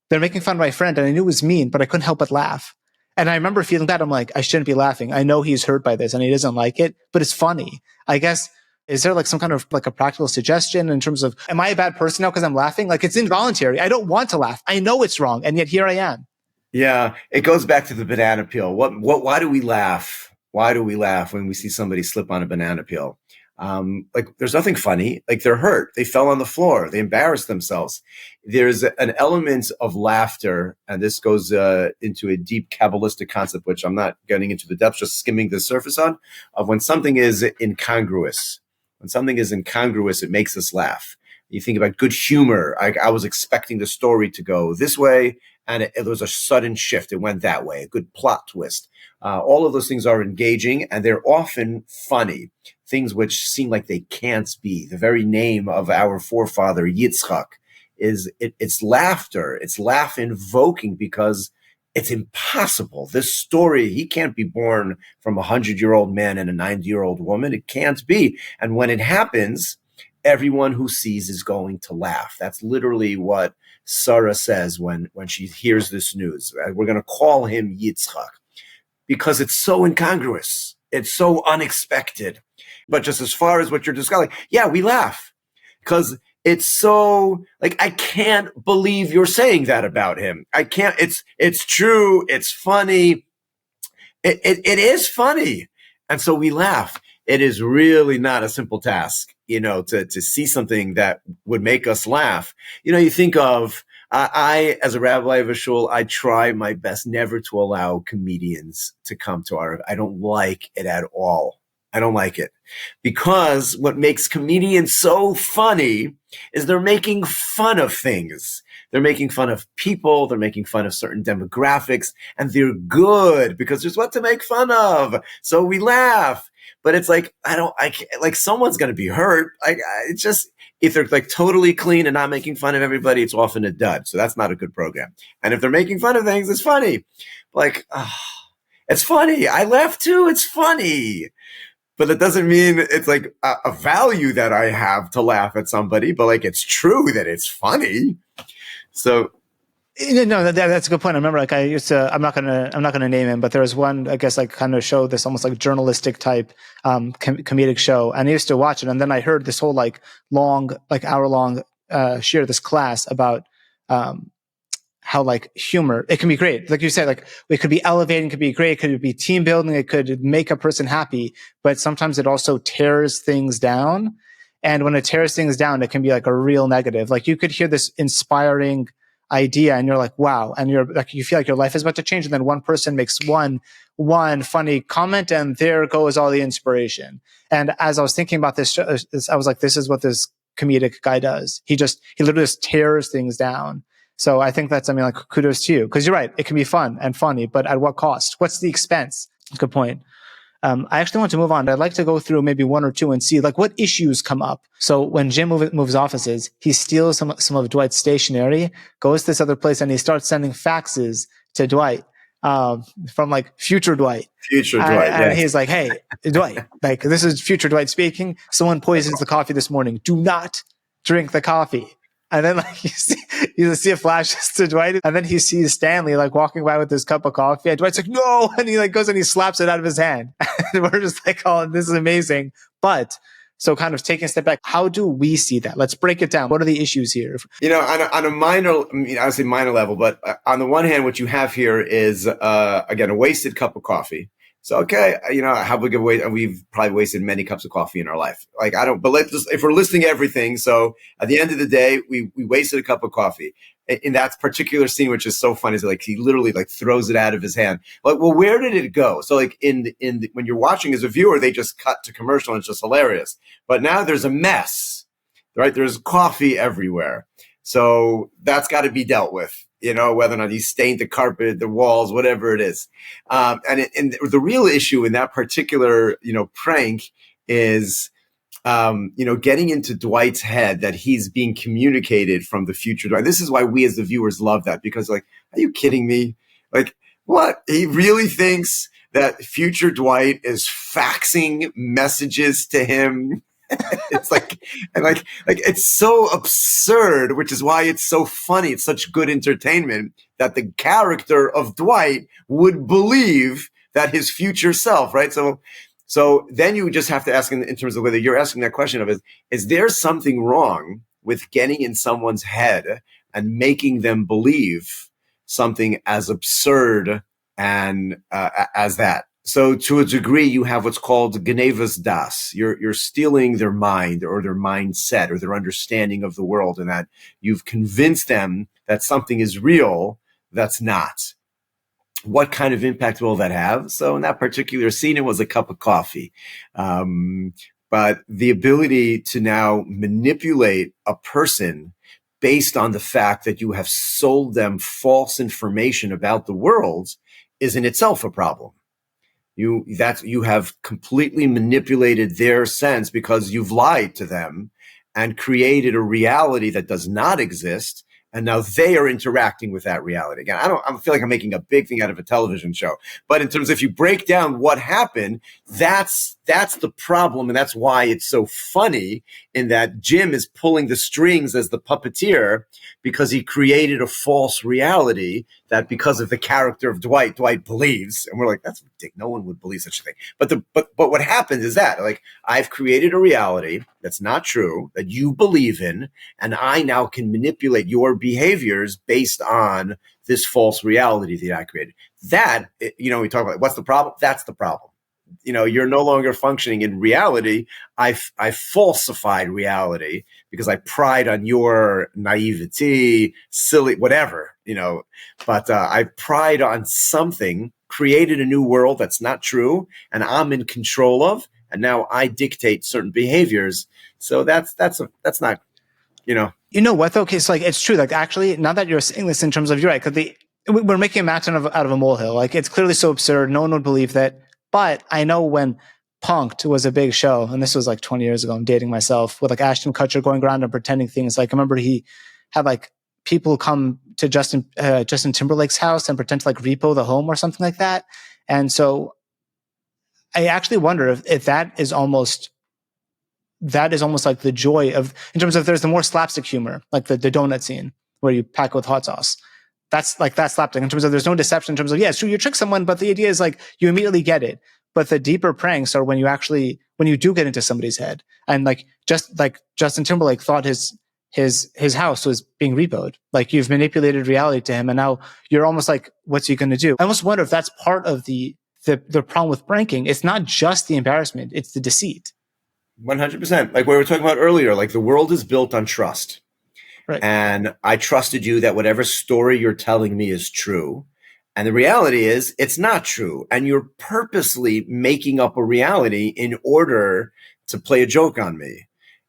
they're making fun of my friend, and I knew it was mean, but I couldn't help but laugh. And I remember feeling bad. I'm like, I shouldn't be laughing. I know he's hurt by this and he doesn't like it, but it's funny. I guess, is there like some kind of like a practical suggestion in terms of, am I a bad person now because I'm laughing? Like, it's involuntary. I don't want to laugh. I know it's wrong, and yet here I am. Yeah, it goes back to the banana peel. Why do we laugh? Why do we laugh when we see somebody slip on a banana peel? Like, there's nothing funny. Like, they're hurt. They fell on the floor. They embarrassed themselves. There's an element of laughter, and this goes into a deep Kabbalistic concept, which I'm not getting into the depths, just skimming the surface on, of when something is incongruous. When something is incongruous, it makes us laugh. You think about good humor. I was expecting the story to go this way, and it was a sudden shift. It went that way, a good plot twist. All of those things are engaging, and they're often funny, things which seem like they can't be. The very name of our forefather, Yitzchak, it's laughter. It's laugh invoking, because it's impossible. This story, he can't be born from a 100-year-old man and a 90-year-old woman. It can't be. And when it happens, everyone who sees is going to laugh. That's literally what Sarah says when she hears this news. We're going to call him Yitzchak, because it's so incongruous. It's so unexpected. But just as far as what you're discussing, yeah, we laugh because it's so, like, I can't believe you're saying that about him. I can't, it's true. It's funny. It is funny. And so we laugh. It is really not a simple task, to see something that would make us laugh. You think of, I, as a rabbi of a shul, I try my best never to allow comedians to come to I don't like it at all. I don't like it. Because what makes comedians so funny is they're making fun of things. They're making fun of people. They're making fun of certain demographics, and they're good because there's what to make fun of. So we laugh. But it's like, I can't, like someone's going to be hurt. It's just, if they're like totally clean and not making fun of everybody, it's often a dud. So that's not a good program. And if they're making fun of things, it's funny. Like, it's funny. I laugh too. It's funny. But it doesn't mean it's like a value that I have to laugh at somebody, but like it's true that it's funny. So no, that's a good point. I remember, like, I'm not gonna name him, but there was one, I guess, like, kind of show, this almost like journalistic type comedic show, and I used to watch it, and then I heard this whole like long, like hour long share, this class about how like humor, it can be great. Like you said, like it could be elevating, it could be great, it could be team building, it could make a person happy, but sometimes it also tears things down. And when it tears things down, it can be like a real negative. Like you could hear this inspiring idea and you're like, wow. And you're like, you feel like your life is about to change. And then one person makes one funny comment and there goes all the inspiration. And as I was thinking about this, I was like, this is what this comedic guy does. He literally just tears things down. So I think that's, I mean, like, kudos to you. Cause you're right. It can be fun and funny, but at what cost? What's the expense? Good point. I actually want to move on. I'd like to go through maybe one or two and see like what issues come up. So when Jim moves offices, he steals some of Dwight's stationery, goes to this other place, and he starts sending faxes to Dwight, from like future Dwight. Future Dwight, and he's like, hey, Dwight, like this is future Dwight speaking. Someone poisons the coffee this morning. Do not drink the coffee. And then like you see a flash to Dwight, and then he sees Stanley like walking by with his cup of coffee, and Dwight's like, no, and he like goes and he slaps it out of his hand. And we're just like, oh, this is amazing. But so kind of taking a step back, how do we see that? Let's break it down. What are the issues here? You know, on a minor, I mean, I would say minor level, but on the one hand, what you have here is, again, a wasted cup of coffee. So, okay, you know, how big of a waste, we've probably wasted many cups of coffee in our life. Like, but if we're listing everything, so at the end of the day, we wasted a cup of coffee. In that particular scene, which is so funny, is like he literally like throws it out of his hand. Like, well, where did it go? So like when you're watching as a viewer, they just cut to commercial and it's just hilarious. But now there's a mess, right? There's coffee everywhere. So that's got to be dealt with. You know, whether or not he stained the carpet, the walls, whatever it is. And the real issue in that particular, you know, prank is, you know, getting into Dwight's head that he's being communicated from the future Dwight. This is why we as the viewers love that, because like, are you kidding me? Like, what? He really thinks that future Dwight is faxing messages to him. It's like, and like it's so absurd, which is why it's so funny. It's such good entertainment that the character of Dwight would believe that his future self, right? So then you just have to ask in terms of whether you're asking that question of is there something wrong with getting in someone's head and making them believe something as absurd and as that? So to a degree, you have what's called Genevas das. You're stealing their mind or their mindset or their understanding of the world, and that you've convinced them that something is real that's not. What kind of impact will that have? So in that particular scene, it was a cup of coffee. But the ability to now manipulate a person based on the fact that you have sold them false information about the world is in itself a problem. You have completely manipulated their sense because you've lied to them and created a reality that does not exist. And now they are interacting with that reality. Again, I feel like I'm making a big thing out of a television show, but in terms of if you break down what happened, that's the problem. And that's why it's so funny in that Jim is pulling the strings as the puppeteer because he created a false reality that because of the character of Dwight believes. And we're like, that's ridiculous. No one would believe such a thing. But what happens is that like, I've created a reality that's not true, that you believe in, and I now can manipulate your behaviors based on this false reality that I created. That, you know, we talk about what's the problem? That's the problem. You know, you're no longer functioning in reality. I falsified reality because I pried on your naivety, silly, whatever, you know, but I pried on something, created a new world that's not true, and I'm in control of, and now I dictate certain behaviors. So that's not, you know. You know what though? Okay, so like it's true. Like actually, now that you're saying this in terms of you're right, because we're making a mountain out of a molehill. Like it's clearly so absurd. No one would believe that. But I know when Punk'd was a big show, and this was like 20 years ago. I'm dating myself with like Ashton Kutcher going around and pretending things. Like I remember he had like people come to Justin Timberlake's house and pretend to like repo the home or something like that. And so I actually wonder if that is almost like the joy of, in terms of there's the more slapstick humor, like the donut scene where you pack it with hot sauce. That's slapstick in terms of there's no deception in terms of, yeah, it's true, you trick someone, but the idea is like you immediately get it. But the deeper pranks are when you do get into somebody's head. And like, just like Justin Timberlake thought his house was being repoed. Like you've manipulated reality to him. And now you're almost like, what's he going to do? I almost wonder if that's part of the problem with pranking. It's not just the embarrassment, it's the deceit. 100%. Like we were talking about earlier, like the world is built on trust. Right. And I trusted you that whatever story you're telling me is true. And the reality is it's not true. And you're purposely making up a reality in order to play a joke on me.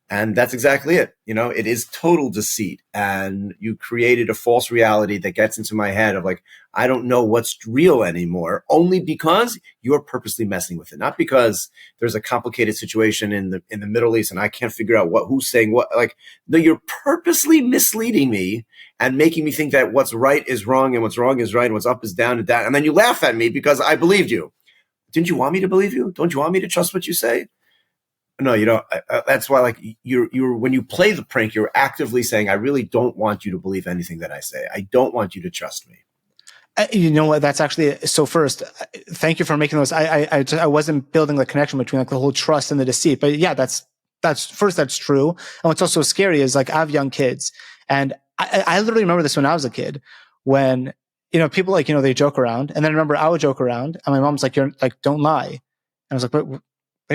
And that's exactly it. You know, it is total deceit. And you created a false reality that gets into my head of like, I don't know what's real anymore, only because you're purposely messing with it. Not because there's a complicated situation in the Middle East and I can't figure out who's saying what. Like, no, you're purposely misleading me and making me think that what's right is wrong and what's wrong is right and what's up is down and down. And then you laugh at me because I believed you. Didn't you want me to believe you? Don't you want me to trust what you say? No, you don't. That's why, like, you're when you play the prank, you're actively saying, I really don't want you to believe anything that I say. I don't want you to trust me. You know what? That's actually, so first, thank you for making those. I wasn't building the connection between like the whole trust and the deceit, but yeah, that's true. And what's also scary is like I have young kids, and I literally remember this when I was a kid, when, you know, people like, you know, they joke around, and then I remember I would joke around, and my mom's like, you're like, don't lie. And I was like, what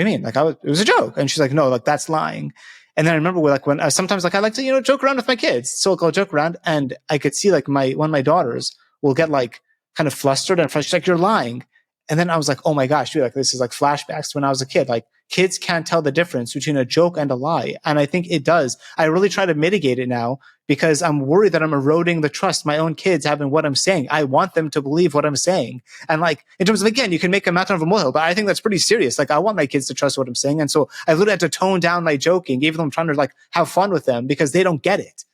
do you mean? Like it was a joke. And she's like, no, like that's lying. And then I remember when sometimes like I like to, you know, joke around with my kids. So like, I'll joke around, and I could see like one of my daughters will get like kind of flustered and she's like, you're lying. And then I was like, oh my gosh, dude, like this is like flashbacks to when I was a kid. Like kids can't tell the difference between a joke and a lie. And I think it does. I really try to mitigate it now because I'm worried that I'm eroding the trust my own kids have in what I'm saying. I want them to believe what I'm saying. And like, in terms of, again, you can make a mountain of a molehill, but I think that's pretty serious. Like I want my kids to trust what I'm saying. And so I literally had to tone down my joking, even though I'm trying to like have fun with them because they don't get it.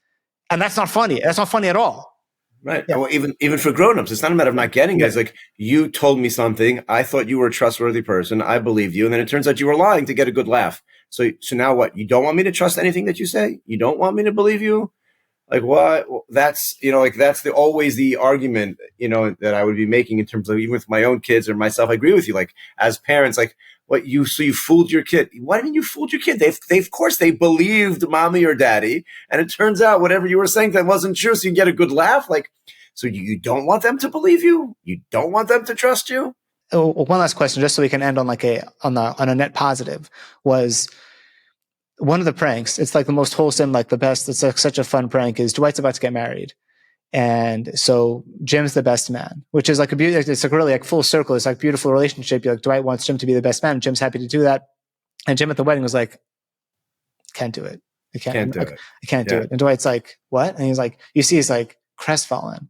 And that's not funny. That's not funny at all. Right. Yeah. Well, even for grownups, it's not a matter of not getting it. It's like, you told me something. I thought you were a trustworthy person. I believed you. And then it turns out you were lying to get a good laugh. So now what? You don't want me to trust anything that you say? You don't want me to believe you? Like what? Well, that's, you know, like that's always the argument, you know, that I would be making in terms of even with my own kids or myself. I agree with you. Like as parents, like you fooled your kid. What do you mean you fooled your kid? They of course they believed mommy or daddy. And it turns out whatever you were saying that wasn't true. So you get a good laugh. Like, so you don't want them to believe you? You don't want them to trust you? Oh, one last question, just so we can end on like on a net positive, was one of the pranks. It's like the most wholesome, like the best. It's like such a fun prank. Is Dwight's about to get married, and so Jim's the best man, which is like it's like really like full circle. It's like beautiful relationship. Like Dwight wants Jim to be the best man. Jim's happy to do that, and Jim at the wedding was like, "Can't do it. I can't do it. I can't do it." And Dwight's like, "What?" And he's like, "You see, he's like crestfallen."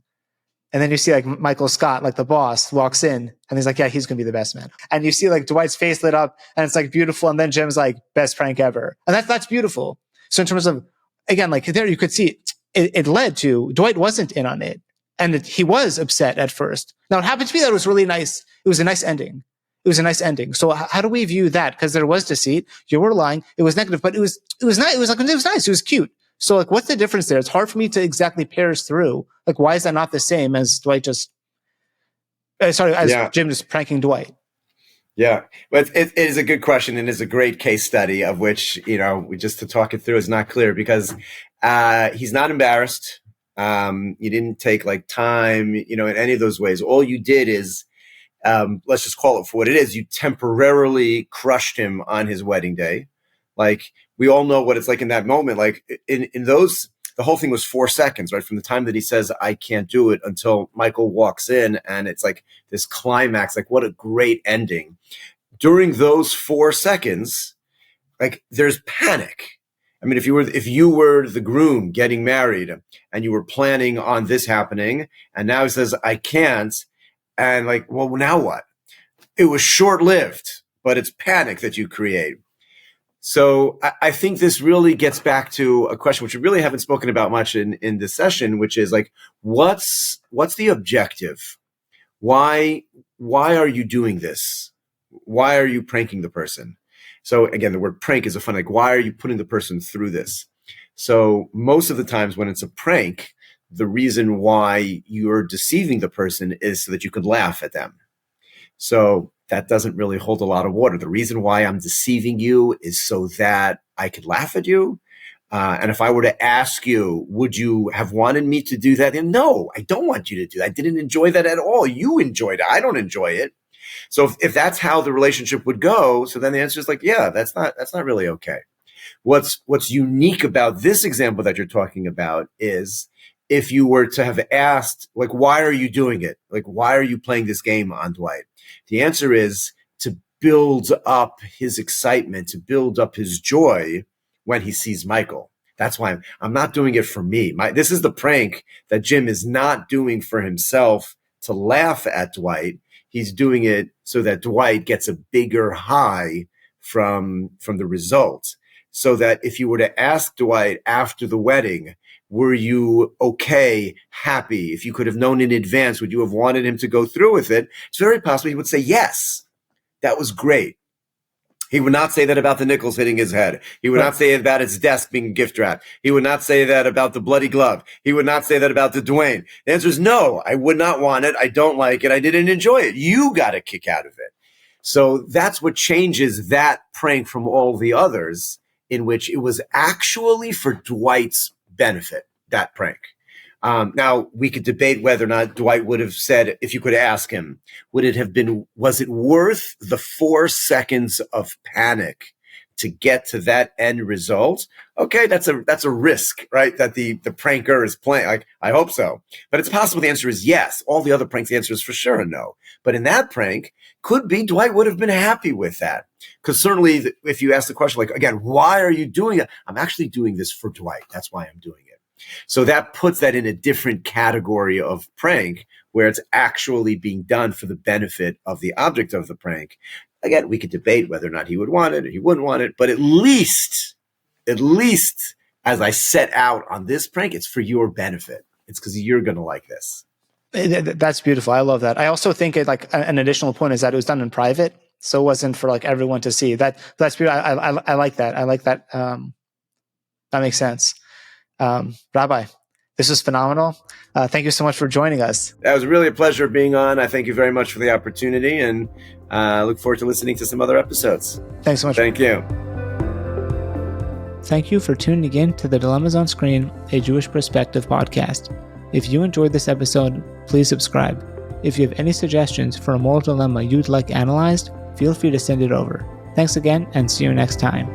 And then you see like Michael Scott, like the boss, walks in and he's like, yeah, he's going to be the best man. And you see like Dwight's face lit up and it's like beautiful. And then Jim's like, best prank ever. And that's beautiful. So in terms of, again, like there you could see it led to Dwight wasn't in on it. And he was upset at first. Now it happened to be that it was really nice. It was a nice ending. It was a nice ending. So how do we view that? Because there was deceit. You were lying. It was negative, but it was nice. It was nice. It was cute. So like, what's the difference there? It's hard for me to exactly parse through. Like, why is that not the same as Dwight just, Jim just pranking Dwight? Yeah, but it is a good question and is a great case study of which, you know, just to talk it through is not clear because he's not embarrassed. You didn't take like time, you know, in any of those ways. All you did is, let's just call it for what it is. You temporarily crushed him on his wedding day. Like, we all know what it's like in that moment. Like in those, the whole thing was 4 seconds, right? From the time that he says, I can't do it until Michael walks in and it's like this climax, like what a great ending. during those 4 seconds, like there's panic. I mean, if you were the groom getting married and you were planning on this happening, and now he says, I can't, and like, well, now what? It was short-lived, but it's panic that you create. So I think this really gets back to a question which we really haven't spoken about much in this session, which is like, what's the objective? Why are you doing this? Why are you pranking the person? So again, the word prank is a fun, like, why are you putting the person through this? So most of the times when it's a prank, the reason why you're deceiving the person is so that you could laugh at them. So that doesn't really hold a lot of water. The reason why I'm deceiving you is so that I could laugh at you. And if I were to ask you, would you have wanted me to do that? And no, I don't want you to do that. I didn't enjoy that at all. You enjoyed it. I don't enjoy it. So if that's how the relationship would go, so then the answer is like, yeah, that's not really okay. What's unique about this example that you're talking about is if you were to have asked, like, why are you doing it? Like, why are you playing this game on Dwight? The answer is to build up his excitement, to build up his joy when he sees Michael. That's why I'm not doing it for me. This is the prank that Jim is not doing for himself to laugh at Dwight. He's doing it so that Dwight gets a bigger high from the result. So that if you were to ask Dwight after the wedding, were you okay, happy? If you could have known in advance, would you have wanted him to go through with it? It's very possible he would say, yes, that was great. He would not say that about the nickels hitting his head. He would not say about his desk being gift wrapped. He would not say that about the bloody glove. He would not say that about the Dwayne. The answer is no, I would not want it. I don't like it. I didn't enjoy it. You got a kick out of it. So that's what changes that prank from all the others, in which it was actually for Dwight's benefit, that prank. Now, we could debate whether or not Dwight would have said, if you could ask him, was it worth the 4 seconds of panic to get to that end result? Okay, that's a risk, right? That the pranker is playing. Like, I hope so. But it's possible the answer is yes. All the other pranks, the answer is for sure no. But in that prank, could be Dwight would have been happy with that. Because certainly if you ask the question, like, again, why are you doing it? I'm actually doing this for Dwight. That's why I'm doing it. So that puts that in a different category of prank where it's actually being done for the benefit of the object of the prank. Again, we could debate whether or not he would want it or he wouldn't want it, but at least as I set out on this prank, it's for your benefit. It's because you're going to like this. That's beautiful. I love that. I also think like an additional point is that it was done in private, so it wasn't for like everyone to see. That's beautiful. I like that. I like that. That makes sense. Rabbi, this was phenomenal. Thank you so much for joining us. That was really a pleasure being on. I thank you very much for the opportunity, and look forward to listening to some other episodes. Thanks so much. Thank you. Thank you for tuning in to the Dilemmas on Screen, a Jewish Perspective podcast. If you enjoyed this episode, please subscribe. If you have any suggestions for a moral dilemma you'd like analyzed, feel free to send it over. Thanks again, and see you next time.